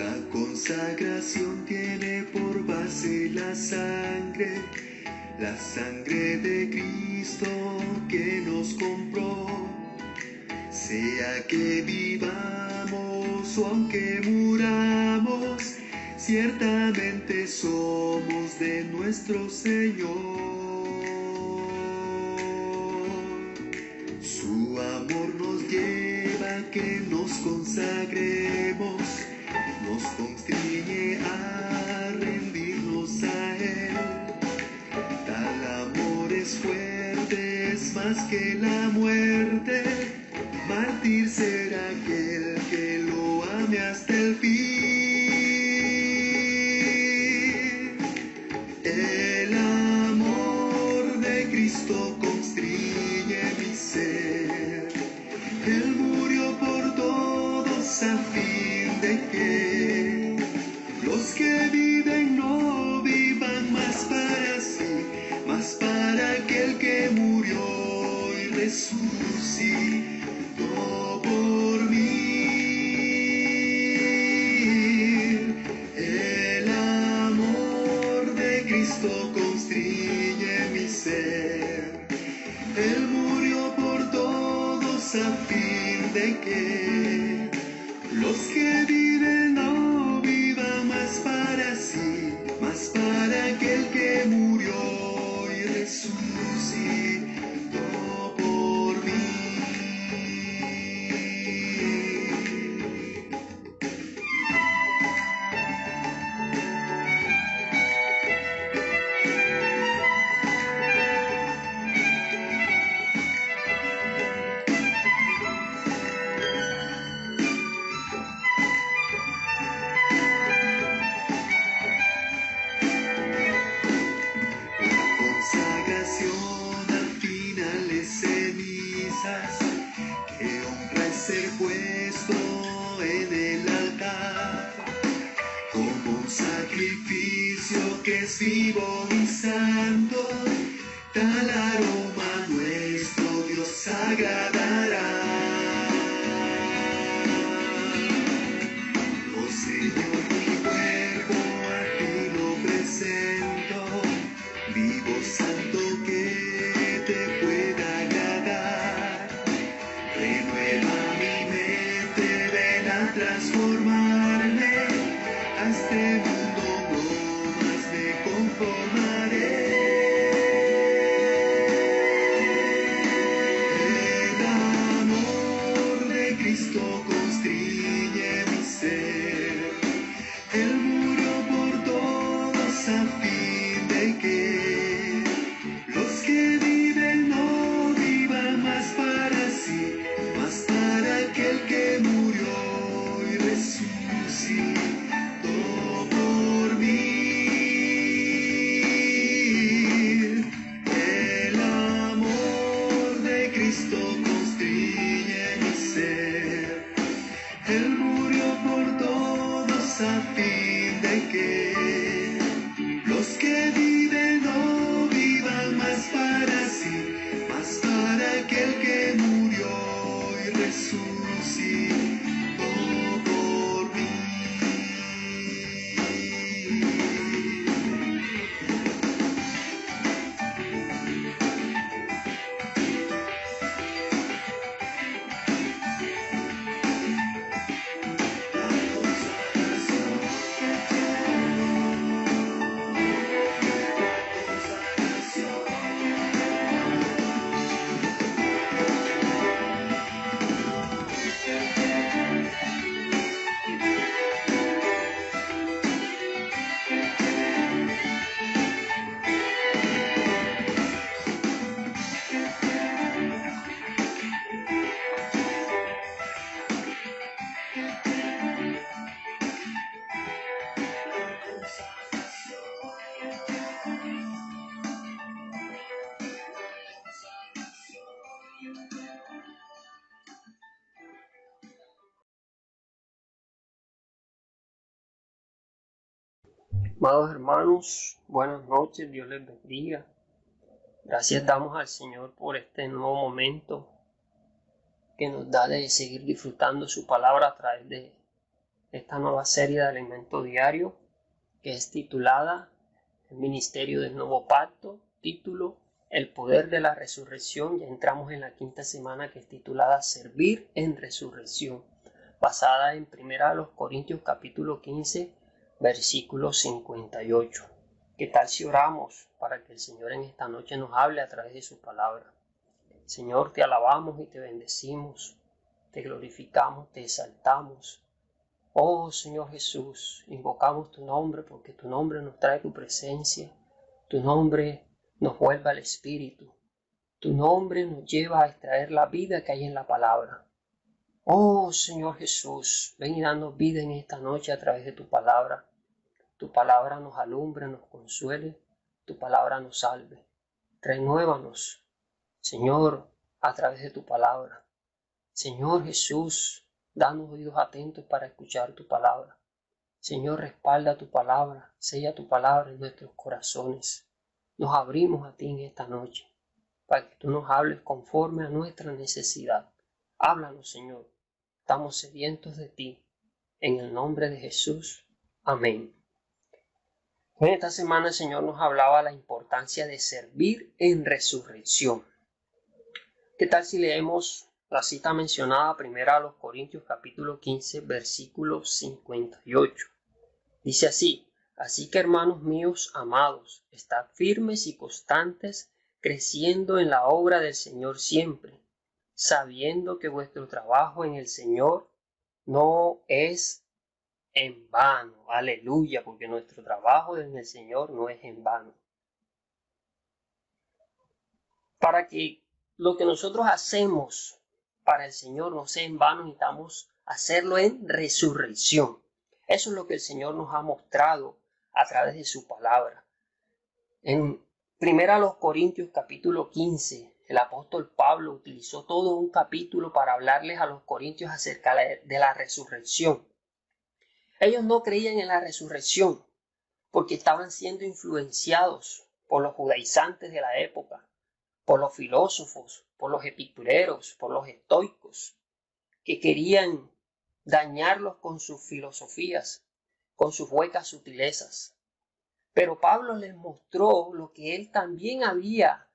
La consagración tiene por base la sangre de Cristo que nos compró. Sea que vivamos o aunque muramos, ciertamente somos de nuestro Señor. Su amor nos lleva a que nos consagremos, nos constriñe a rendirnos a Él. Tal amor es fuerte, es más que la muerte. Mártir será aquel que lo ame hasta el fin. El amor de Cristo constriñe mi ser. Él murió por todos a fin de que los que viven no vivan más para sí, más para aquel que murió y resucitó por mí. El amor de Cristo constriñe mi ser. Él murió por todos a fin de que los que viven no vivan más para sí, más para aquel que murió y resucitó por mí. Al final es cenizas, que honra es ser puesto en el altar, como un sacrificio que es vivo y santo, tal aroma nuestro Dios agradará. Oh Señor, mi cuerpo a ti lo presento, vivo santo que te pueda agradar. Renueva mi mente, ven a transformarme. A este mundo no más me conformaré. El amor de Cristo constriñe mi ser. Él murió por todos a fin de que los que viven no vivan más para sí, más para aquel que murió y resucitó por mí. El amor de Cristo constriñe mi ser. Él murió por todos a fin de que los que viven no vivan más para sí, más para aquel que murió y resucitó por mí. Amados hermanos, buenas noches, Dios les bendiga. Gracias damos al Señor por este nuevo momento que nos da de seguir disfrutando su palabra a través de esta nueva serie de Alimento Diario que es titulada El Ministerio del Nuevo Pacto, título El Poder de la Resurrección. Ya entramos en la quinta semana, que es titulada Servir en Resurrección, basada en 1 Corintios capítulo 15, versículo 58. ¿Qué tal si oramos para que el Señor en esta noche nos hable a través de su palabra? Señor, te alabamos y te bendecimos, te glorificamos, te exaltamos. Oh Señor Jesús, invocamos tu nombre porque tu nombre nos trae tu presencia, tu nombre nos vuelve al Espíritu, tu nombre nos lleva a extraer la vida que hay en la palabra. Oh Señor Jesús, ven y danos vida en esta noche a través de tu palabra. Tu palabra nos alumbre, nos consuele, tu palabra nos salve. Renuévanos, Señor, a través de tu palabra. Señor Jesús, danos oídos atentos para escuchar tu palabra. Señor, respalda tu palabra, sella tu palabra en nuestros corazones. Nos abrimos a ti en esta noche, para que tú nos hables conforme a nuestra necesidad. Háblanos, Señor. Estamos sedientos de ti. En el nombre de Jesús. Amén. En esta semana el Señor nos hablaba de la importancia de servir en resurrección. ¿Qué tal si leemos la cita mencionada 1 Corintios capítulo 15, versículo 58? Dice así: Así que, hermanos míos amados, estad firmes y constantes, creciendo en la obra del Señor siempre, sabiendo que vuestro trabajo en el Señor no es en vano. Aleluya, porque nuestro trabajo en el Señor no es en vano. Para que lo que nosotros hacemos para el Señor no sea en vano, necesitamos hacerlo en resurrección. Eso es lo que el Señor nos ha mostrado a través de su palabra. En 1 Corintios capítulo 15, el apóstol Pablo utilizó todo un capítulo para hablarles a los corintios acerca de la resurrección. Ellos no creían en la resurrección porque estaban siendo influenciados por los judaizantes de la época, por los filósofos, por los epicureos, por los estoicos, que querían dañarlos con sus filosofías, con sus huecas sutilezas. Pero Pablo les mostró lo que él también había,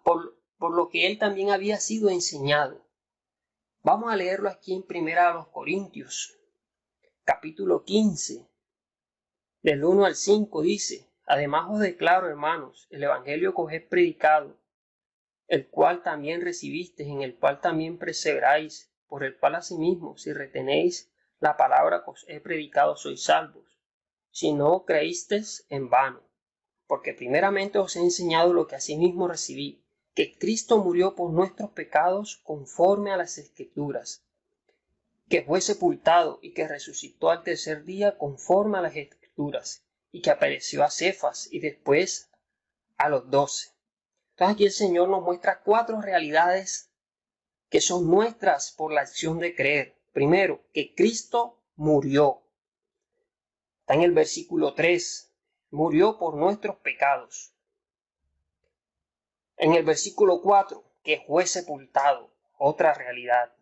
por lo que él también había sido enseñado. Vamos a leerlo aquí en 1 Corintios, capítulo 15, del 1 al 5, dice: Además os declaro, hermanos, el evangelio que os he predicado, el cual también recibisteis, en el cual también perseveráis, por el cual asimismo, si retenéis la palabra que os he predicado, sois salvos, si no creísteis en vano. Porque primeramente os he enseñado lo que asimismo recibí, que Cristo murió por nuestros pecados conforme a las Escrituras, que fue sepultado y que resucitó al tercer día conforme a las Escrituras, y que apareció a Cefas y después a los 12. Entonces aquí el Señor nos muestra 4 realidades que son nuestras por la acción de creer. Primero, que Cristo murió. Está en el versículo 3. Murió por nuestros pecados. En el versículo 4, que fue sepultado. Otra realidad.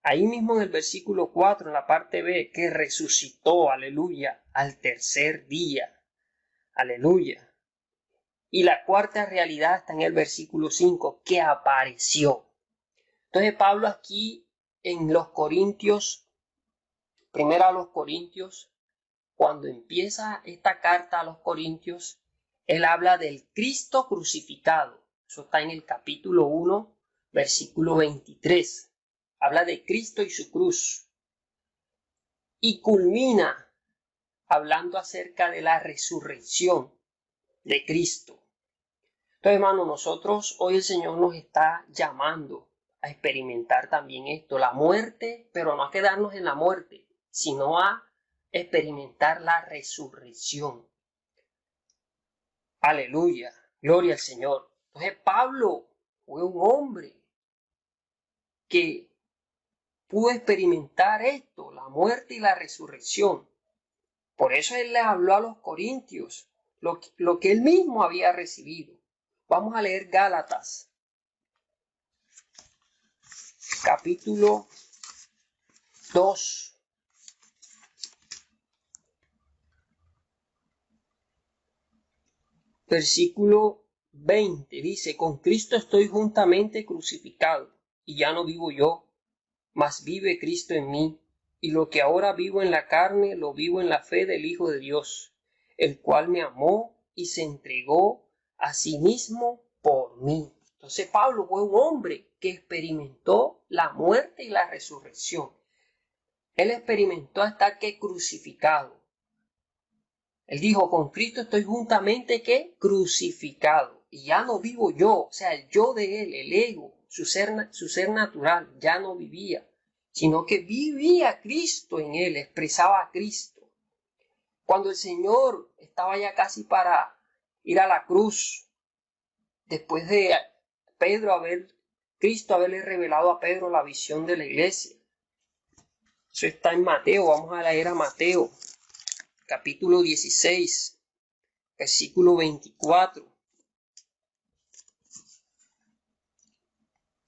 Ahí mismo en el versículo 4, en la parte B, que resucitó, aleluya, al tercer día. Aleluya. Y la cuarta realidad está en el versículo 5, que apareció. Entonces Pablo aquí en los Corintios, primero a los Corintios, cuando empieza esta carta a los Corintios, él habla del Cristo crucificado. Eso está en el capítulo 1, versículo 23. Habla de Cristo y su cruz. Y culmina hablando acerca de la resurrección de Cristo. Entonces, hermano, nosotros hoy el Señor nos está llamando a experimentar también esto, la muerte, pero no a quedarnos en la muerte, sino a experimentar la resurrección. Aleluya, gloria al Señor. Entonces Pablo fue un hombre que pudo experimentar esto, la muerte y la resurrección. Por eso él les habló a los corintios lo que él mismo había recibido. Vamos a leer Gálatas, capítulo 2, Versículo 20 dice: con Cristo estoy juntamente crucificado, y ya no vivo yo, mas vive Cristo en mí. Y lo que ahora vivo en la carne, lo vivo en la fe del Hijo de Dios, el cual me amó y se entregó a sí mismo por mí. Entonces Pablo fue un hombre que experimentó la muerte y la resurrección. Él experimentó hasta que crucificado. Él dijo: con Cristo estoy juntamente que crucificado. Y ya no vivo yo, o sea, el yo de él, el ego, su ser natural, ya no vivía, sino que vivía Cristo en él, expresaba a Cristo. Cuando el Señor estaba ya casi para ir a la cruz, después de Cristo haberle revelado a Pedro la visión de la iglesia. Eso está en Mateo. Vamos a leer a Mateo, capítulo 16, versículo 24. El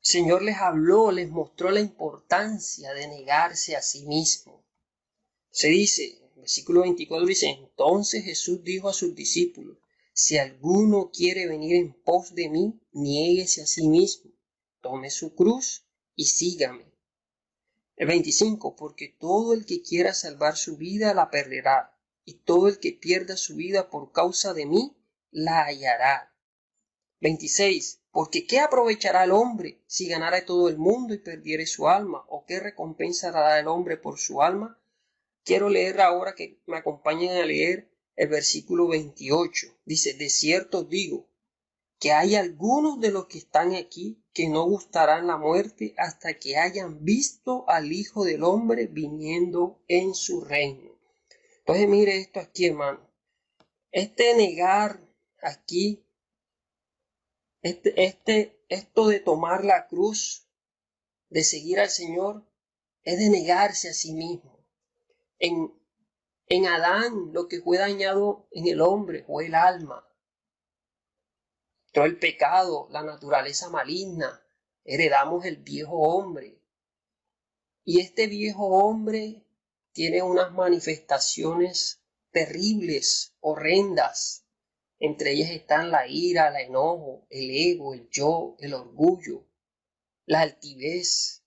Señor les habló, les mostró la importancia de negarse a sí mismo. Se dice, versículo 24 dice: entonces Jesús dijo a sus discípulos: si alguno quiere venir en pos de mí, niéguese a sí mismo, tome su cruz y sígame. El 25, porque todo el que quiera salvar su vida la perderá, y todo el que pierda su vida por causa de mí la hallará. 26, porque ¿qué aprovechará el hombre si ganara todo el mundo y perdiere su alma? ¿O qué recompensa dará el hombre por su alma? Quiero leer ahora, que me acompañen a leer el versículo 28. Dice: de cierto os digo que hay algunos de los que están aquí que no gustarán la muerte hasta que hayan visto al Hijo del Hombre viniendo en su reino. Entonces mire esto aquí, hermano. Este negar aquí, esto de tomar la cruz, de seguir al Señor, es de negarse a sí mismo. En Adán, lo que fue dañado en el hombre fue el alma. Todo el pecado, la naturaleza maligna, heredamos el viejo hombre. Y este viejo hombre tiene unas manifestaciones terribles, horrendas. Entre ellas están la ira, el enojo, el ego, el yo, el orgullo, la altivez.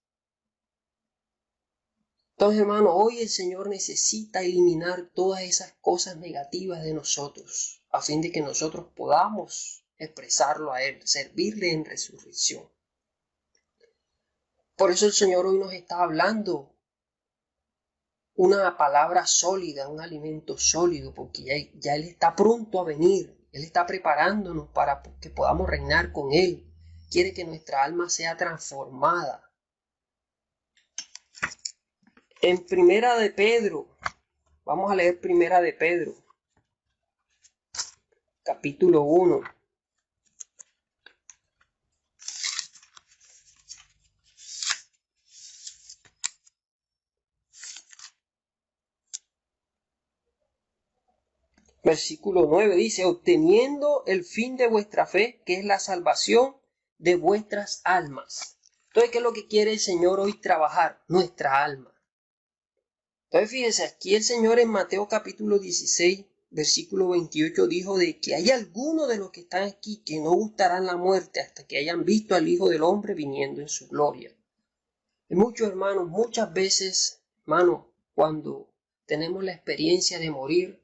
Entonces, hermano, hoy el Señor necesita eliminar todas esas cosas negativas de nosotros, a fin de que nosotros podamos expresarlo a Él, servirle en resurrección. Por eso el Señor hoy nos está hablando una palabra sólida, un alimento sólido, porque ya Él está pronto a venir. Él está preparándonos para que podamos reinar con Él. Quiere que nuestra alma sea transformada. En Primera de Pedro, vamos a leer Primera de Pedro, capítulo 1. Versículo 9 dice: obteniendo el fin de vuestra fe, que es la salvación de vuestras almas. Entonces, ¿qué es lo que quiere el Señor hoy trabajar? Nuestra alma. Entonces, fíjense, aquí el Señor en Mateo capítulo 16, versículo 28 dijo de que hay algunos de los que están aquí que no gustarán la muerte hasta que hayan visto al Hijo del Hombre viniendo en su gloria. Y muchos hermanos, muchas veces, hermanos, cuando tenemos la experiencia de morir,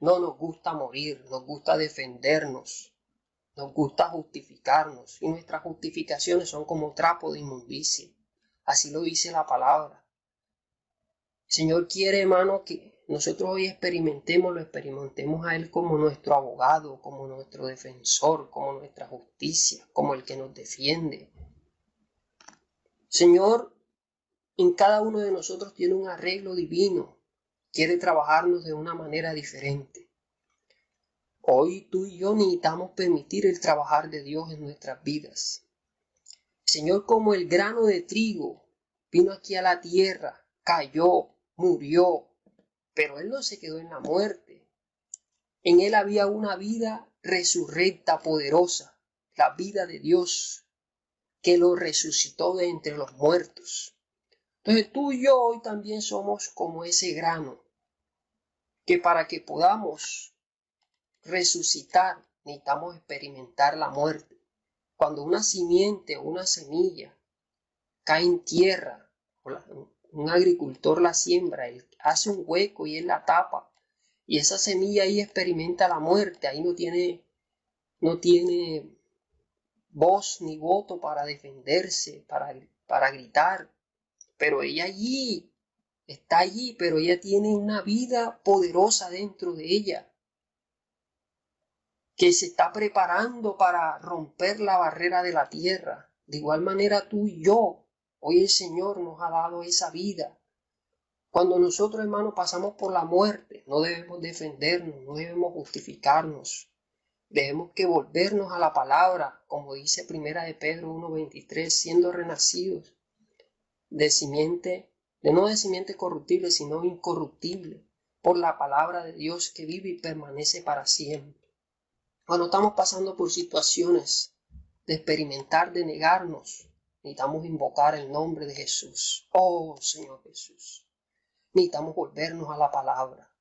no nos gusta morir, nos gusta defendernos, nos gusta justificarnos, y nuestras justificaciones son como trapo de inmundicia. Así lo dice la palabra. El Señor quiere, hermano, que nosotros hoy lo experimentemos a Él como nuestro abogado, como nuestro defensor, como nuestra justicia, como el que nos defiende. Señor, en cada uno de nosotros tiene un arreglo divino. Quiere trabajarnos de una manera diferente. Hoy tú y yo necesitamos permitir el trabajar de Dios en nuestras vidas. Señor, como el grano de trigo, vino aquí a la tierra, cayó, murió, pero Él no se quedó en la muerte. En Él había una vida resurrecta, poderosa, la vida de Dios, que lo resucitó de entre los muertos. Entonces tú y yo hoy también somos como ese grano, que para que podamos resucitar necesitamos experimentar la muerte. Cuando una simiente o una semilla cae en tierra, un agricultor la siembra, él hace un hueco y él la tapa, y esa semilla ahí experimenta la muerte, ahí no tiene voz ni voto para defenderse, para gritar, pero ella está allí, pero ella tiene una vida poderosa dentro de ella, que se está preparando para romper la barrera de la tierra. De igual manera tú y yo, hoy el Señor nos ha dado esa vida. Cuando nosotros, hermanos, pasamos por la muerte, no debemos defendernos, no debemos justificarnos. Debemos que volvernos a la palabra, como dice Primera de Pedro 1:23, siendo renacidos no de simiente corruptible, sino incorruptible, por la palabra de Dios que vive y permanece para siempre. Cuando estamos pasando por situaciones de experimentar, de negarnos, necesitamos invocar el nombre de Jesús. Oh, Señor Jesús. Necesitamos volvernos a la palabra.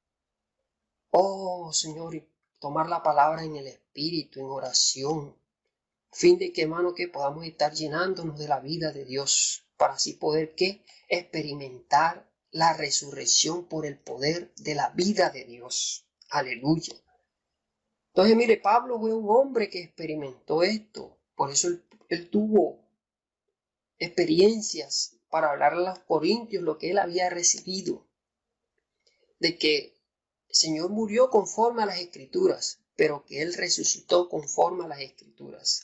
Oh, Señor, y tomar la palabra en el Espíritu, en oración. Fin de que, hermano, que podamos estar llenándonos de la vida de Dios, para así poder, ¿qué? Experimentar la resurrección por el poder de la vida de Dios. Aleluya. Entonces, mire, Pablo fue un hombre que experimentó esto. Por eso él tuvo experiencias para hablar a los corintios lo que él había recibido. De que el Señor murió conforme a las Escrituras, pero que él resucitó conforme a las Escrituras.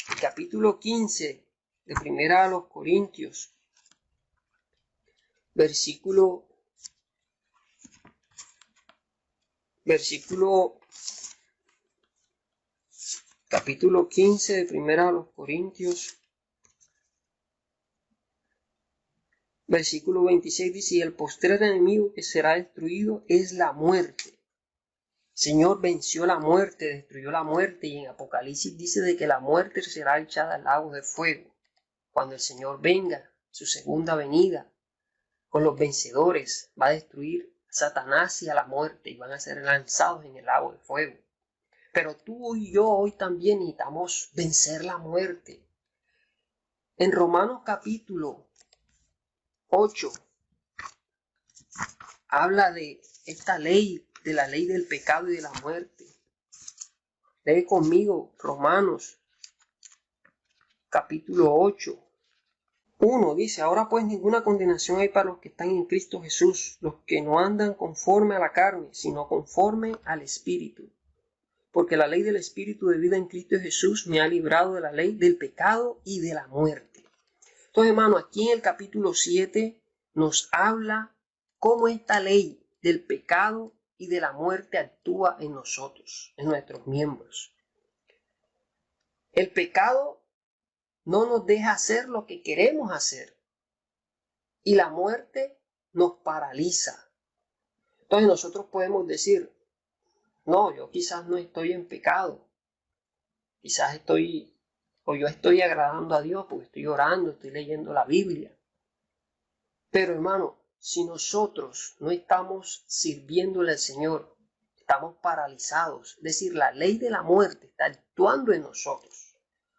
El capítulo 15 de Primera a los Corintios, capítulo 15 de Primera a los Corintios, versículo 26 dice: y el postrer enemigo que será destruido es la muerte. El Señor venció la muerte, destruyó la muerte, y en Apocalipsis dice de que la muerte será echada al lago de fuego. Cuando el Señor venga, su segunda venida, con los vencedores, va a destruir a Satanás y a la muerte, y van a ser lanzados en el lago de fuego. Pero tú y yo hoy también necesitamos vencer la muerte. En Romanos capítulo 8 habla de esta ley, de la ley del pecado y de la muerte. Lee conmigo Romanos capítulo 8. 1 dice: ahora pues ninguna condenación hay para los que están en Cristo Jesús, los que no andan conforme a la carne, sino conforme al Espíritu. Porque la ley del Espíritu de vida en Cristo Jesús me ha librado de la ley del pecado y de la muerte. Entonces, hermano, aquí en el capítulo 7 nos habla cómo esta ley del pecado y de la muerte actúa en nosotros, en nuestros miembros. El pecado no nos deja hacer lo que queremos hacer, y la muerte nos paraliza. Entonces nosotros podemos decir: no, yo quizás no estoy en pecado, quizás yo estoy agradando a Dios porque estoy orando, estoy leyendo la Biblia. Pero, hermano, si nosotros no estamos sirviéndole al Señor, estamos paralizados. Es decir, la ley de la muerte está actuando en nosotros.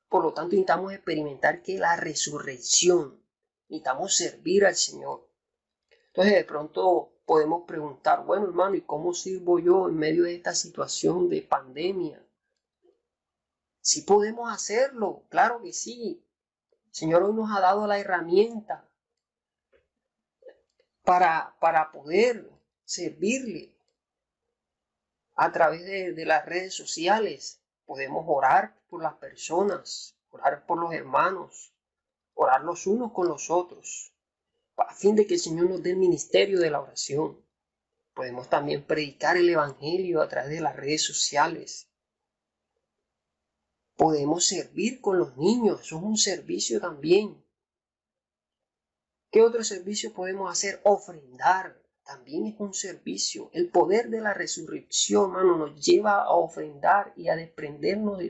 Por lo tanto, necesitamos experimentar que la resurrección, necesitamos servir al Señor. Entonces, de pronto podemos preguntar: bueno, hermano, ¿y cómo sirvo yo en medio de esta situación de pandemia? Sí podemos hacerlo, claro que sí. El Señor hoy nos ha dado la herramienta para poder servirle. A través de las redes sociales podemos orar por las personas, orar por los hermanos, orar los unos con los otros, a fin de que el Señor nos dé el ministerio de la oración. Podemos también predicar el Evangelio a través de las redes sociales. Podemos servir con los niños, eso es un servicio también. ¿Qué otro servicio podemos hacer? Ofrendar, también es un servicio. El poder de la resurrección, hermano, nos lleva a ofrendar y a desprendernos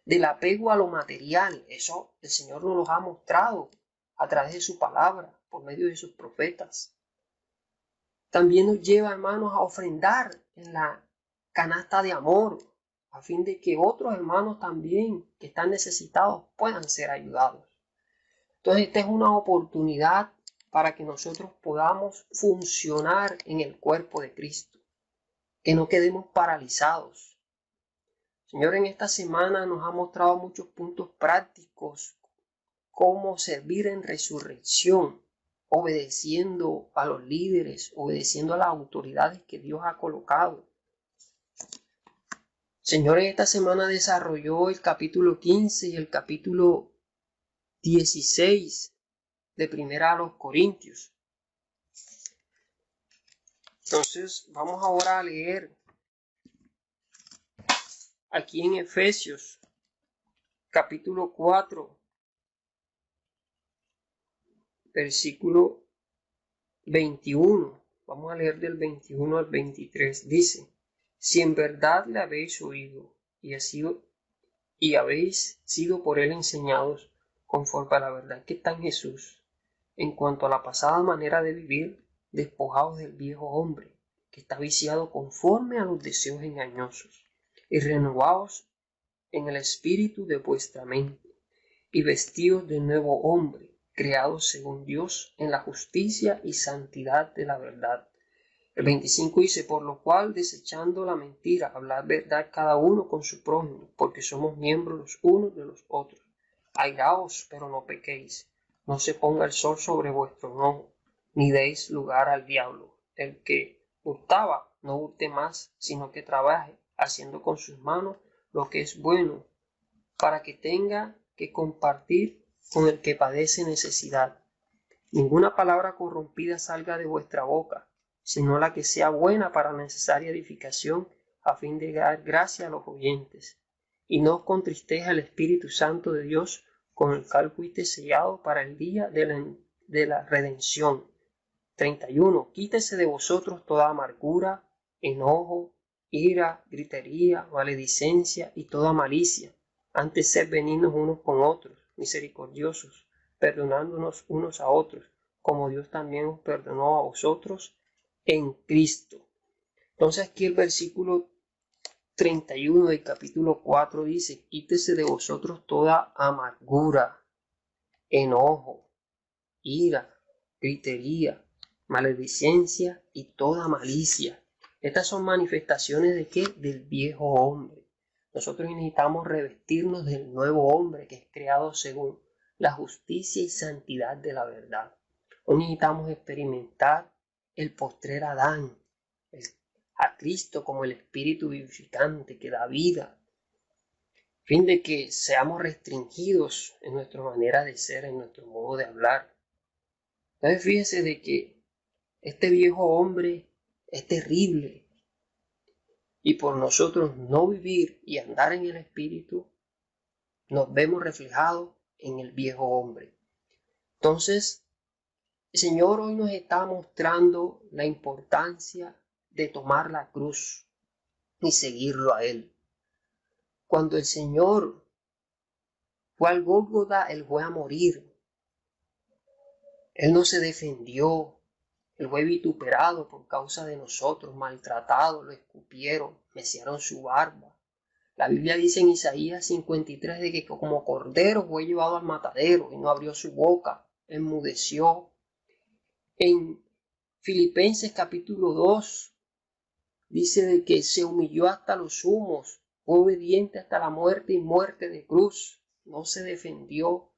del apego a lo material. Eso el Señor nos lo ha mostrado a través de su palabra, por medio de sus profetas. También nos lleva, hermanos, a ofrendar en la canasta de amor, a fin de que otros hermanos también que están necesitados puedan ser ayudados. Entonces, esta es una oportunidad para que nosotros podamos funcionar en el cuerpo de Cristo, que no quedemos paralizados. Señor, en esta semana nos ha mostrado muchos puntos prácticos, cómo servir en resurrección, obedeciendo a los líderes, obedeciendo a las autoridades que Dios ha colocado. Señor, en esta semana desarrolló el capítulo 15 y el capítulo 16 de Primera a los Corintios. Entonces, vamos ahora a leer aquí en Efesios, capítulo 4, versículo 21. Vamos a leer del 21 al 23. Dice: si en verdad le habéis oído y habéis sido por él enseñados conforme a la verdad que está en Jesús, en cuanto a la pasada manera de vivir, despojados del viejo hombre, que está viciado conforme a los deseos engañosos, y renovados en el espíritu de vuestra mente, y vestidos de nuevo hombre, creados según Dios en la justicia y santidad de la verdad. El 25 dice: por lo cual, desechando la mentira, hablad verdad cada uno con su prójimo, porque somos miembros los unos de los otros. Airaos, pero no pequéis. No se ponga el sol sobre vuestro enojo, ni deis lugar al diablo. El que hurtaba, no hurte más, sino que trabaje, haciendo con sus manos lo que es bueno, para que tenga que compartir con el que padece necesidad. Ninguna palabra corrompida salga de vuestra boca, sino la que sea buena para necesaria edificación, a fin de dar gracia a los oyentes. Y no os contristéis al Espíritu Santo de Dios, con el cual fuiste sellado para el día de la redención. 31. Quítese de vosotros toda amargura, enojo, ira, gritería, maledicencia y toda malicia. Antes sed benignos unos con otros, misericordiosos, perdonándonos unos a otros, como Dios también os perdonó a vosotros en Cristo. Entonces aquí el versículo 31 del capítulo 4 dice: quítese de vosotros toda amargura, enojo, ira, gritería, maledicencia y toda malicia. Estas son manifestaciones ¿de qué? Del viejo hombre. Nosotros necesitamos revestirnos del nuevo hombre que es creado según la justicia y santidad de la verdad. Hoy necesitamos experimentar el postrer Adán, a Cristo como el Espíritu vivificante que da vida, a fin de que seamos restringidos en nuestra manera de ser, en nuestro modo de hablar. Entonces fíjese de que este viejo hombre es terrible, y por nosotros no vivir y andar en el Espíritu, nos vemos reflejados en el viejo hombre. Entonces, el Señor hoy nos está mostrando la importancia de tomar la cruz y seguirlo a Él. Cuando el Señor fue al Gólgota, Él fue a morir. Él no se defendió. Él fue vituperado por causa de nosotros, maltratado, lo escupieron, mecieron su barba. La Biblia dice en Isaías 53 de que como cordero fue llevado al matadero y no abrió su boca, enmudeció. En Filipenses capítulo 2 dice de que se humilló hasta los humos, fue obediente hasta la muerte y muerte de cruz, no se defendió.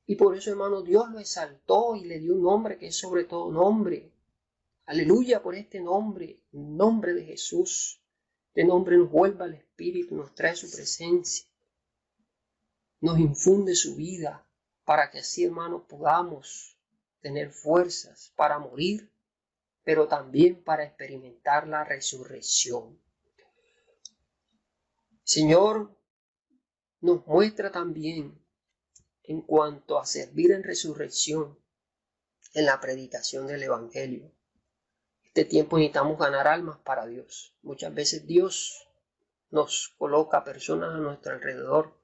Y por eso, hermano, Dios lo exaltó y le dio un nombre que es sobre todo nombre. Aleluya por este nombre, nombre de Jesús. Este nombre nos vuelve al Espíritu, nos trae su presencia, nos infunde su vida, para que así, hermano, podamos tener fuerzas para morir, pero también para experimentar la resurrección. Señor nos muestra también en cuanto a servir en resurrección en la predicación del Evangelio. Este tiempo necesitamos ganar almas para Dios. Muchas veces Dios nos coloca personas a nuestro alrededor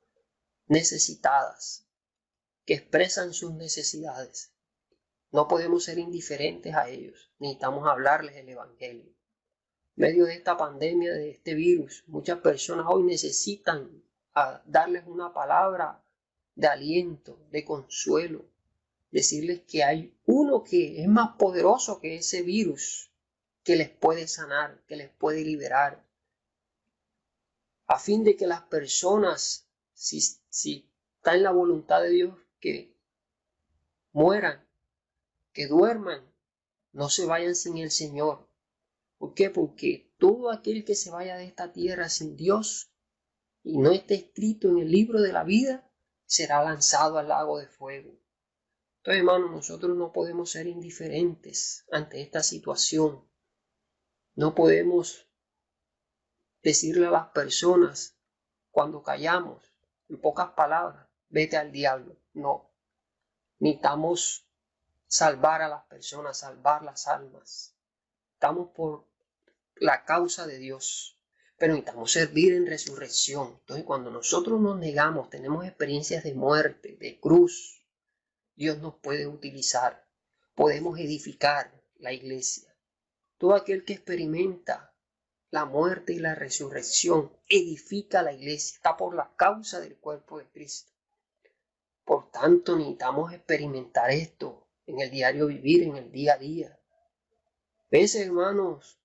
necesitadas, que expresan sus necesidades. No podemos ser indiferentes a ellos. Necesitamos hablarles el Evangelio. medio de esta pandemia, de este virus, muchas personas hoy necesitan darles una palabra de aliento, de consuelo, decirles que hay uno que es más poderoso que ese virus, que les puede sanar, que les puede liberar, a fin de que las personas, si está en la voluntad de Dios, que mueran, que duerman, no se vayan sin el Señor. ¿Por qué? Porque todo aquel que se vaya de esta tierra sin Dios y no esté escrito en el libro de la vida, será lanzado al lago de fuego. Entonces, hermanos, nosotros no podemos ser indiferentes ante esta situación. No podemos decirle a las personas cuando callamos, en pocas palabras, vete al diablo. No. Necesitamos salvar a las personas, salvar las almas. Estamos por la causa de Dios, pero necesitamos servir en resurrección. Entonces, cuando nosotros nos negamos, tenemos experiencias de muerte, de cruz, Dios nos puede utilizar. Podemos edificar la iglesia. Todo aquel que experimenta la muerte y la resurrección edifica la iglesia, está por la causa del cuerpo de Cristo. Por tanto, necesitamos experimentar esto en el diario vivir, en el día a día. A veces, hermanos,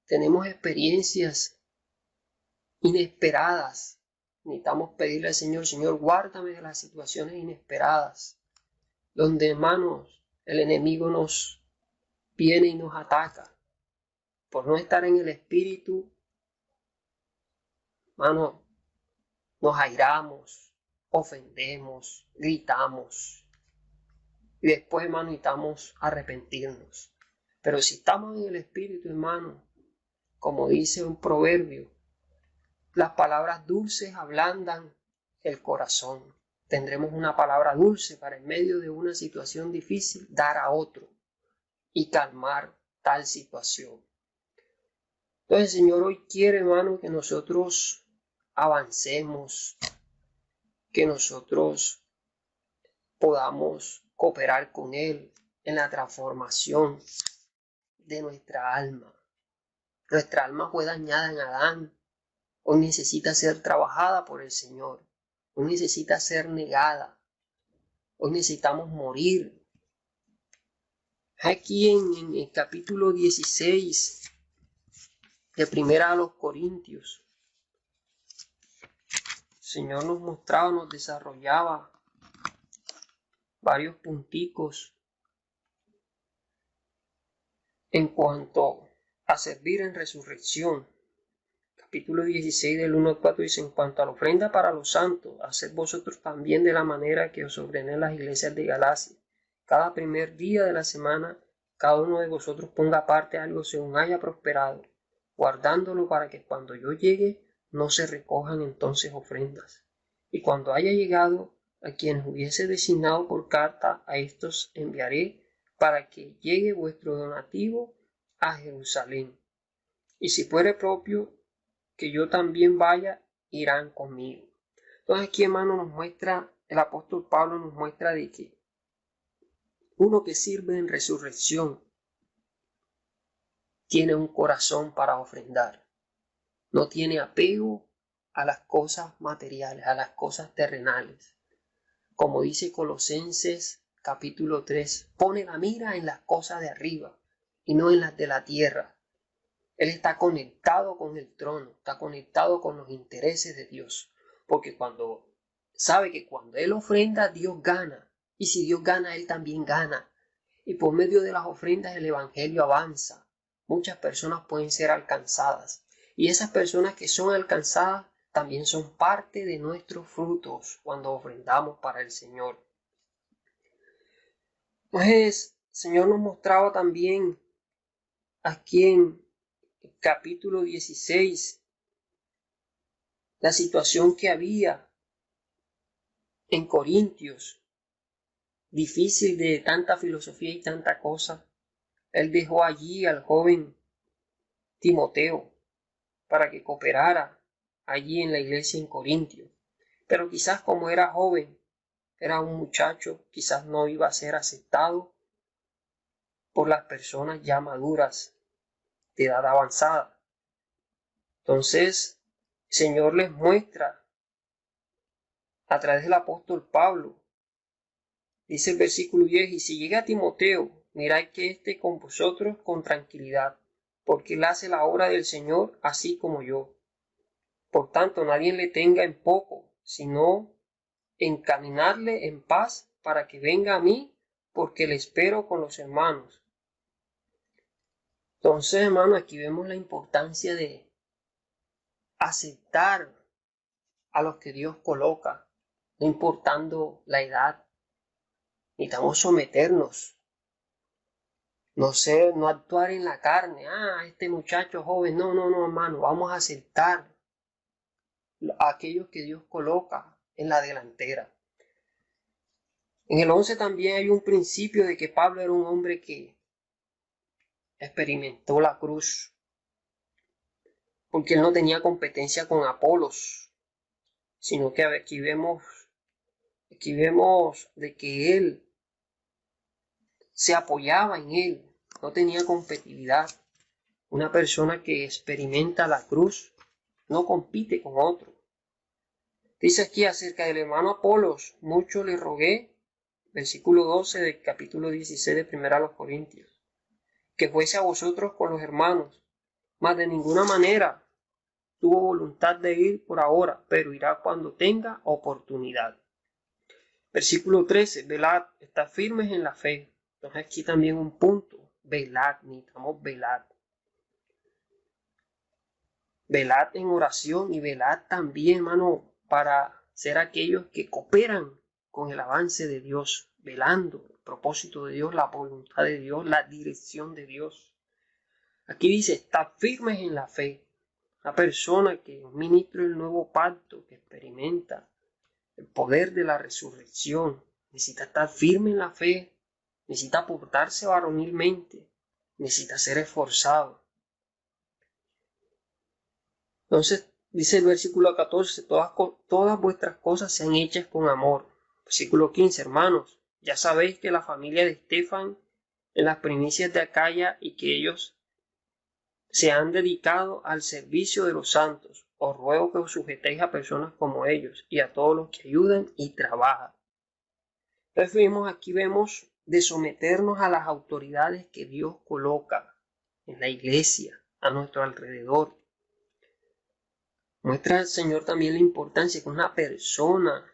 tenemos experiencias inesperadas. Necesitamos pedirle al Señor, Señor, guárdame de las situaciones inesperadas, donde, hermanos, el enemigo nos viene y nos ataca. Por no estar en el Espíritu, hermanos, nos airamos, ofendemos, gritamos. Y después, hermanos, necesitamos arrepentirnos. Pero si estamos en el Espíritu, hermanos, como dice un proverbio, las palabras dulces ablandan el corazón. Tendremos una palabra dulce para en medio de una situación difícil dar a otro y calmar tal situación. Entonces el Señor hoy quiere, hermano, que nosotros avancemos, que nosotros podamos cooperar con Él en la transformación de nuestra alma. Nuestra alma fue dañada en Adán. Hoy necesita ser trabajada por el Señor. Hoy necesita ser negada. Hoy necesitamos morir. Aquí en el capítulo 16 de Primera a los Corintios, el Señor nos mostraba, nos desarrollaba varios punticos en cuanto a servir en resurrección. Capítulo 16 del 1 al 4 dice: en cuanto a la ofrenda para los santos, haced vosotros también de la manera que os ordené en las iglesias de Galacia. Cada primer día de la semana, cada uno de vosotros ponga aparte algo según haya prosperado, guardándolo para que cuando yo llegue no se recojan entonces ofrendas. Y cuando haya llegado, a quienes hubiese designado por carta, a estos enviaré para que llegue vuestro donativo a Jerusalén. Y si fuere propio que yo también vaya, irán conmigo. Entonces aquí, hermano, nos muestra, el apóstol Pablo nos muestra de que uno que sirve en resurrección tiene un corazón para ofrendar. No tiene apego a las cosas materiales, a las cosas terrenales. Como dice Colosenses capítulo 3, pone la mira en las cosas de arriba y no en las de la tierra. Él está conectado con el trono, está conectado con los intereses de Dios, porque sabe que cuando Él ofrenda, Dios gana, y si Dios gana, Él también gana, y por medio de las ofrendas el Evangelio avanza. Muchas personas pueden ser alcanzadas, y esas personas que son alcanzadas también son parte de nuestros frutos cuando ofrendamos para el Señor. Entonces, el Señor nos mostraba también aquí en capítulo 16, la situación que había en Corintios, difícil de tanta filosofía y tanta cosa. Él dejó allí al joven Timoteo para que cooperara allí en la iglesia en Corintios. Pero quizás como era joven, era un muchacho, quizás no iba a ser aceptado por las personas ya maduras de edad avanzada. Entonces, el Señor les muestra a través del apóstol Pablo, dice el versículo 10, y si llega Timoteo, mirad que esté con vosotros con tranquilidad, porque él hace la obra del Señor así como yo. Por tanto, nadie le tenga en poco, sino encaminarle en paz para que venga a mí, porque le espero con los hermanos. Entonces, hermano, aquí vemos la importancia de aceptar a los que Dios coloca, no importando la edad. Necesitamos someternos, no actuar en la carne. Este muchacho joven, no, hermano, vamos a aceptar a aquellos que Dios coloca en la delantera. En el 11 también hay un principio de que Pablo era un hombre que experimentó la cruz, porque él no tenía competencia con Apolos, sino que aquí vemos de que él se apoyaba en él, no tenía competitividad. Una persona que experimenta la cruz no compite con otro. Dice aquí acerca del hermano Apolos, mucho le rogué, versículo 12 del capítulo 16 de 1 Corintios, que fuese a vosotros con los hermanos, mas de ninguna manera tuvo voluntad de ir por ahora, pero irá cuando tenga oportunidad. Versículo 13, velad, estad firmes en la fe. Entonces aquí también un punto, velad, necesitamos velar. Velad en oración y velad también, hermano, para ser aquellos que cooperan con el avance de Dios, velando el propósito de Dios, la voluntad de Dios, la dirección de Dios. Aquí dice, estad firmes en la fe. Una persona que es un ministro del nuevo pacto, que experimenta el poder de la resurrección, necesita estar firme en la fe, necesita portarse varonilmente, necesita ser esforzado. Entonces, dice el versículo 14, todas vuestras cosas sean hechas con amor. Versículo 15, hermanos, ya sabéis que la familia de Estefan en las primicias de Acaya y que ellos se han dedicado al servicio de los santos. Os ruego que os sujetéis a personas como ellos y a todos los que ayudan y trabajan. Entonces vemos de someternos a las autoridades que Dios coloca en la iglesia, a nuestro alrededor. Muestra al Señor también la importancia que una persona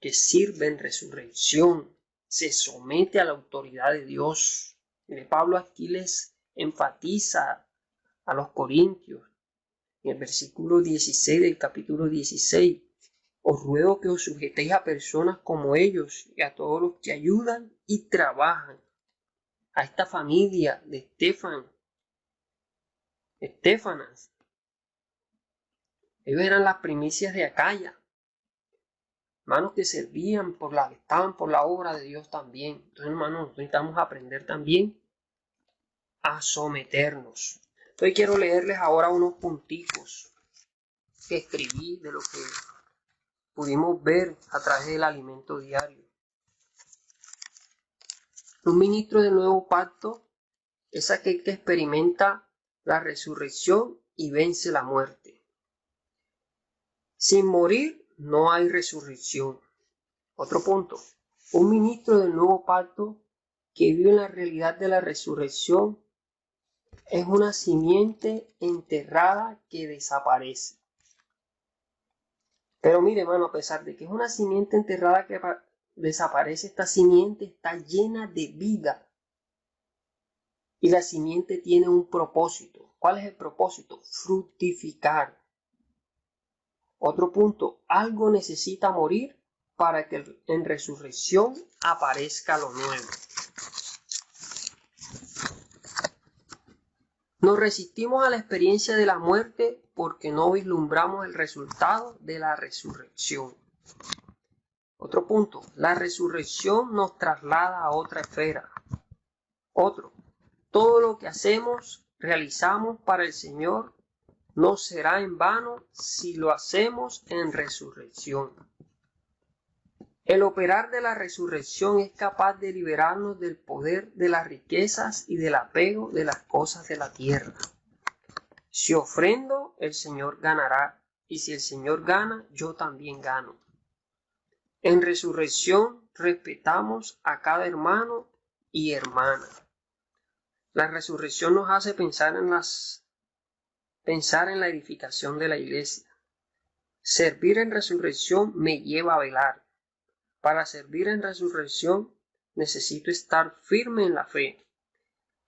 que sirve en resurrección se somete a la autoridad de Dios. Pablo aquí les enfatiza a los corintios en el versículo 16 del capítulo 16. Os ruego que os sujetéis a personas como ellos y a todos los que ayudan y trabajan. A esta familia de Estefanas. Ellos eran las primicias de Acaya. Hermanos que servían estaban por la obra de Dios también. Entonces, hermanos, necesitamos aprender también a someternos. Entonces quiero leerles ahora unos punticos que escribí de lo que pudimos ver a través del alimento diario. Un ministro del nuevo pacto es aquel que experimenta la resurrección y vence la muerte. Sin morir no hay resurrección. Otro punto. Un ministro del nuevo pacto que vive en la realidad de la resurrección es una simiente enterrada que desaparece. Pero mire, hermano, a pesar de que es una simiente enterrada que desaparece, esta simiente está llena de vida. Y la simiente tiene un propósito. ¿Cuál es el propósito? Fructificar. Otro punto, algo necesita morir para que en resurrección aparezca lo nuevo. Nos resistimos a la experiencia de la muerte porque no vislumbramos el resultado de la resurrección. Otro punto, la resurrección nos traslada a otra esfera. Otro, todo lo que hacemos, realizamos para el Señor, no será en vano si lo hacemos en resurrección. El operar de la resurrección es capaz de liberarnos del poder de las riquezas y del apego de las cosas de la tierra. Si ofrendo, el Señor ganará, y si el Señor gana, yo también gano. En resurrección respetamos a cada hermano y hermana. La resurrección nos hace pensar en la edificación de la iglesia. Servir en resurrección me lleva a velar. Para servir en resurrección necesito estar firme en la fe.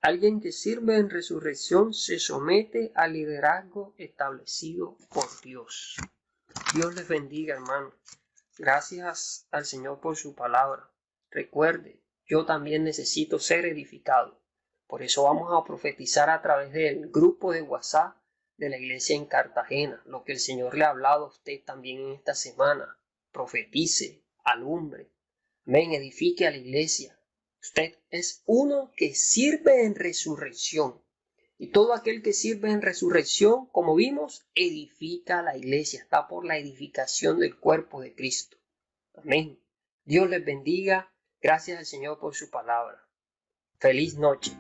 Alguien que sirve en resurrección se somete al liderazgo establecido por Dios. Dios les bendiga, hermano. Gracias al Señor por su palabra. Recuerde, yo también necesito ser edificado. Por eso vamos a profetizar a través del grupo de WhatsApp de la iglesia en Cartagena. Lo que el Señor le ha hablado a usted también en esta semana. Profetice, alumbre. Ven, edifique a la iglesia. Usted es uno que sirve en resurrección. Y todo aquel que sirve en resurrección, como vimos, edifica a la iglesia. Está por la edificación del cuerpo de Cristo. Amén. Dios les bendiga. Gracias al Señor por su palabra. Feliz noche.